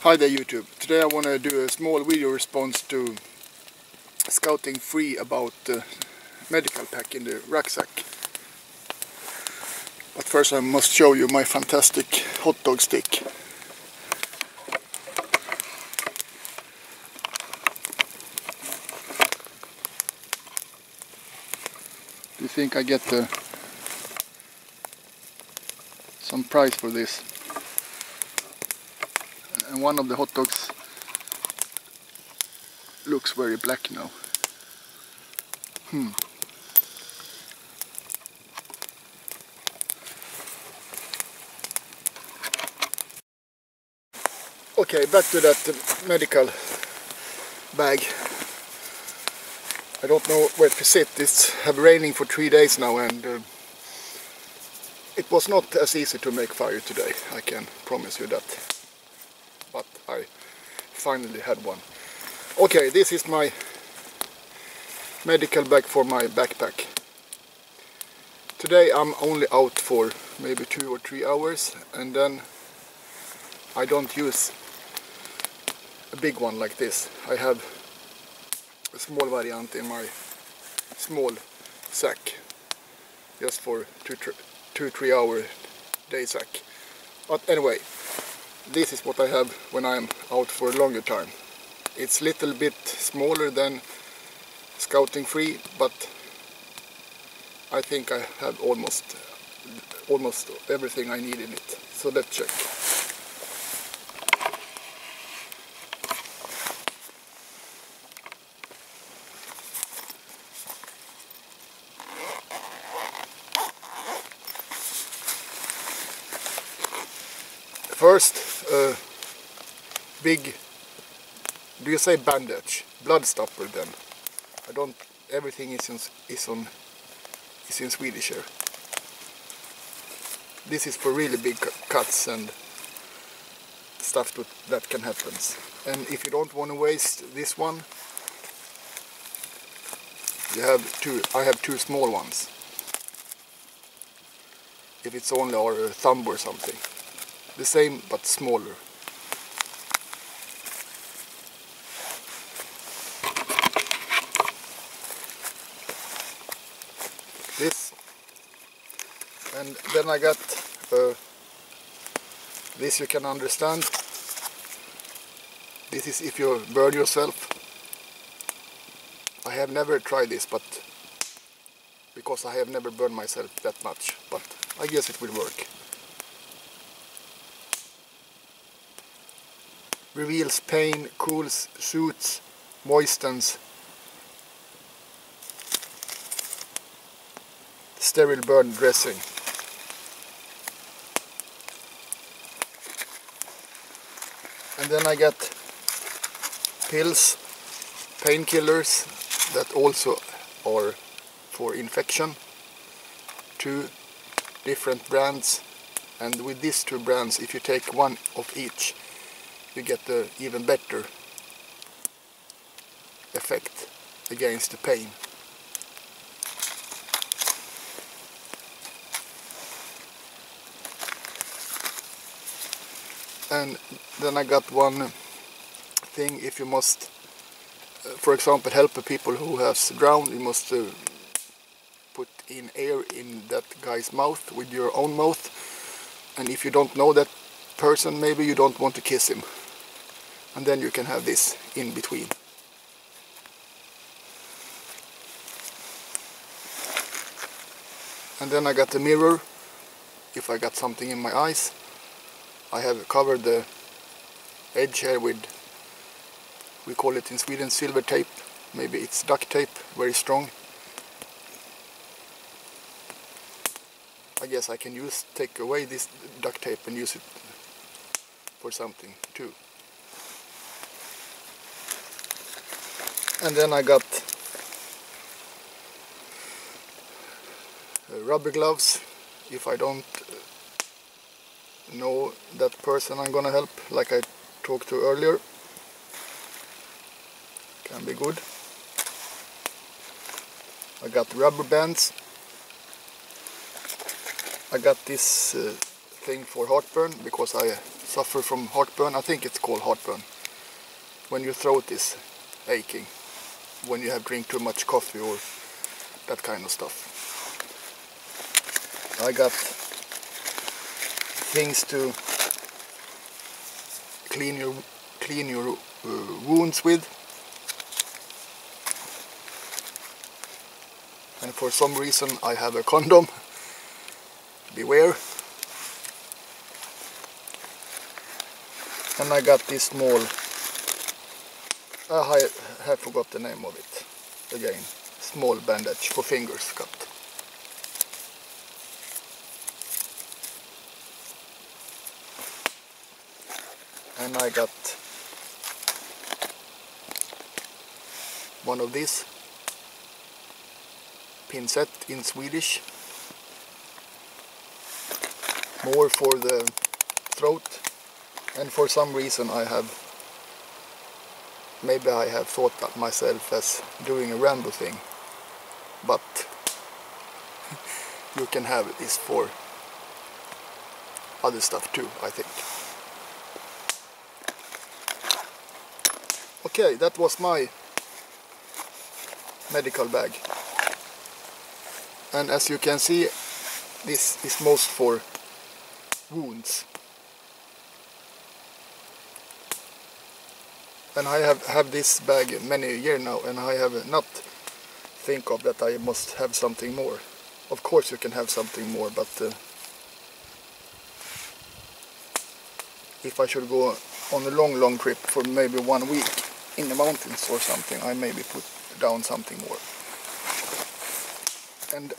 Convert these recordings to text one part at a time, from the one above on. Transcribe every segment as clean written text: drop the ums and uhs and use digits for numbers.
Hi there YouTube. Today I want to do a small video response to Scouting Free about the medical pack in the rucksack. But first I must show you my fantastic hot dog stick. Do you think I get some prize for this? And one of the hot dogs looks very black now. Okay, back to that medical bag. I don't know where to sit. It's been raining for 3 days now, and it was not as easy to make fire today, I can promise you that. But I finally had one. Okay, this is my medical bag for my backpack. Today I'm only out for maybe 2 or 3 hours, and then I don't use a big one like this. I have a small variant in my small sack, just for 2-3 hour day sack. But anyway, this is what I have when I'm out for a longer time. It's a little bit smaller than Scouting Free, but I think I have almost everything I need in it. So let's check. First, big, do you say bandage? Blood stopper then. I don't, everything is in Swedish here. This is for really big cuts and stuff that can happen. And if you don't want to waste this one, you have I have two small ones. If it's only our thumb or something. The same but smaller. This, and then I got this, you can understand. This is if you burn yourself. I have never tried this, but because I have never burned myself that much, but I guess it will work. Reveals pain, cools, soothes, moistens. Sterile burn dressing. And then I got pills, painkillers that also are for infection. 2 different brands, and with these 2 brands, if you take one of each, you get the even better effect against the pain. And then I got one thing, if you must, for example, help the people who has drowned, you must put in air in that guy's mouth with your own mouth. And if you don't know that person, maybe you don't want to kiss him. And then you can have this in between. And then I got a mirror, if I got something in my eyes. I have covered the edge here with, we call it in Sweden, silver tape. Maybe it's duct tape, very strong. I guess I can take away this duct tape and use it for something too. And then I got rubber gloves, if I don't know that person I'm gonna help, like I talked to earlier. Can be good. I got rubber bands. I got this thing for heartburn, because I suffer from heartburn. I think it's called heartburn. When your throat is aching, when you have drink too much coffee or that kind of stuff. I got things to clean your wounds with. And for some reason I have a condom. Beware. And I got this small, I have forgot the name of it again, small bandage for fingers cut. And I got one of these, pincet in Swedish, more for the throat. And for some reason maybe I have thought that myself as doing a Rambo thing, but you can have this for other stuff too, I think. Okay, that was my medical bag. And as you can see, this is most for wounds. And I have this bag many years now, and I have not think of that I must have something more. Of course you can have something more, but if I should go on a long trip for maybe 1 week in the mountains or something, I maybe put down something more. And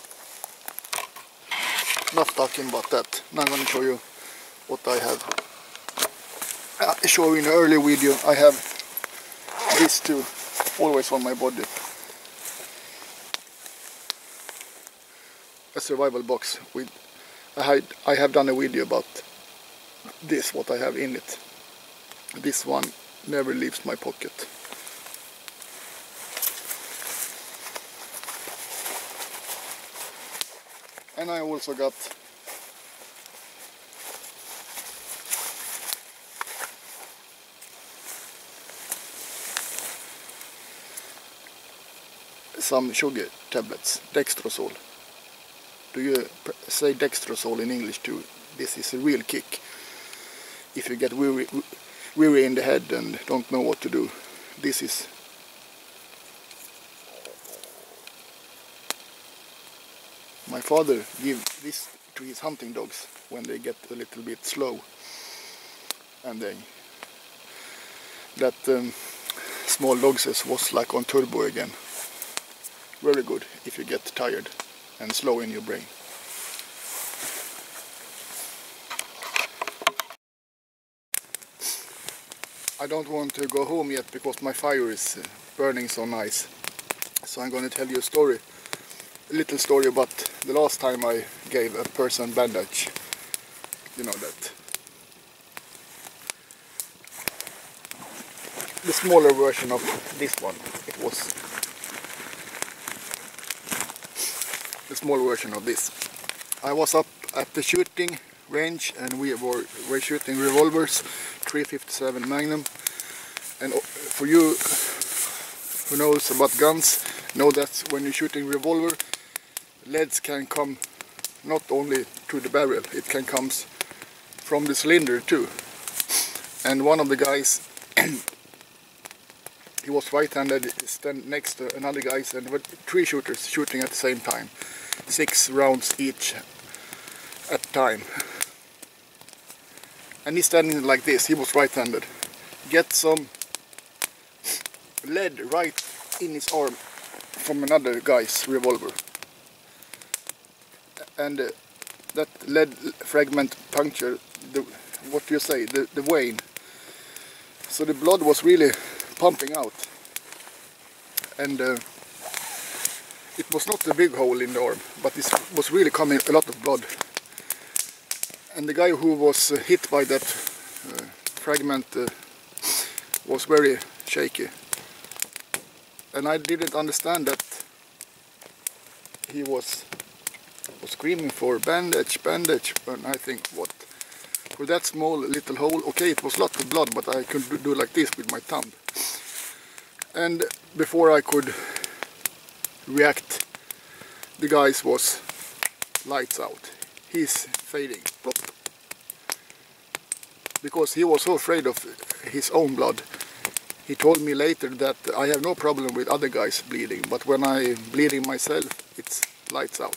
not talking about that, now I'm going to show you what I have. I show in an earlier video, I have these two always on my body. A survival box with, I have done a video about this, what I have in it. This one never leaves my pocket. And I also got some sugar tablets, Dextrosol. Do you say Dextrosol in English too? This is a real kick. If you get weary in the head and don't know what to do, this is. My father gave this to his hunting dogs when they get a little bit slow, and that small dogs was like on turbo again. Very good if you get tired and slow in your brain. I don't want to go home yet because my fire is burning so nice. So I'm going to tell you a story. A little story about the last time I gave a person bandage. You know that. The smaller version of this one. It was the small version of this. I was up at the shooting range and we were shooting revolvers, 357 Magnum. And for you who knows about guns, know that when you're shooting revolver, leads can come not only through the barrel, it can come from the cylinder too. And one of the guys, he was right-handed, stand next to another guy, and there were 3 shooters shooting at the same time, 6 rounds each at a time. And he's standing like this, he was right-handed. Get some lead right in his arm from another guy's revolver. And that lead fragment punctured the, what do you say, the vein. So the blood was really pumping out. And it was not a big hole in the arm, but it was really coming a lot of blood. And the guy who was hit by that fragment was very shaky. And I didn't understand that he was screaming for bandage, bandage, and I think, what? for that small little hole, okay, it was lots of blood, but I could do like this with my thumb. And before I could react, the guy's was lights out. He's fading. Plop. Because he was so afraid of his own blood. He told me later that I have no problem with other guys bleeding, but when I'm bleeding myself, it's lights out.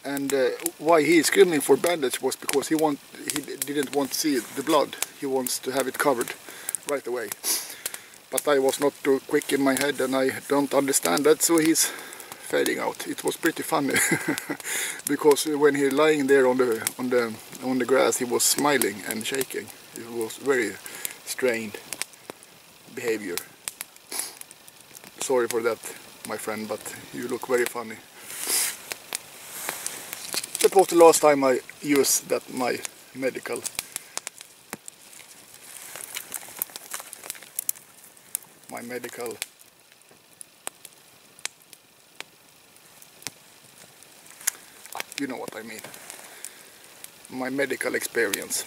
And why he is screaming for bandage was because he didn't want to see the blood. He wants to have it covered right away. But I was not too quick in my head and I don't understand that, so he's fading out. It was pretty funny because when he lying there on the grass, he was smiling and shaking. It was very strange behavior. Sorry for that, my friend, but you look very funny. That was the last time I used my medical. You know what I mean. My medical experience.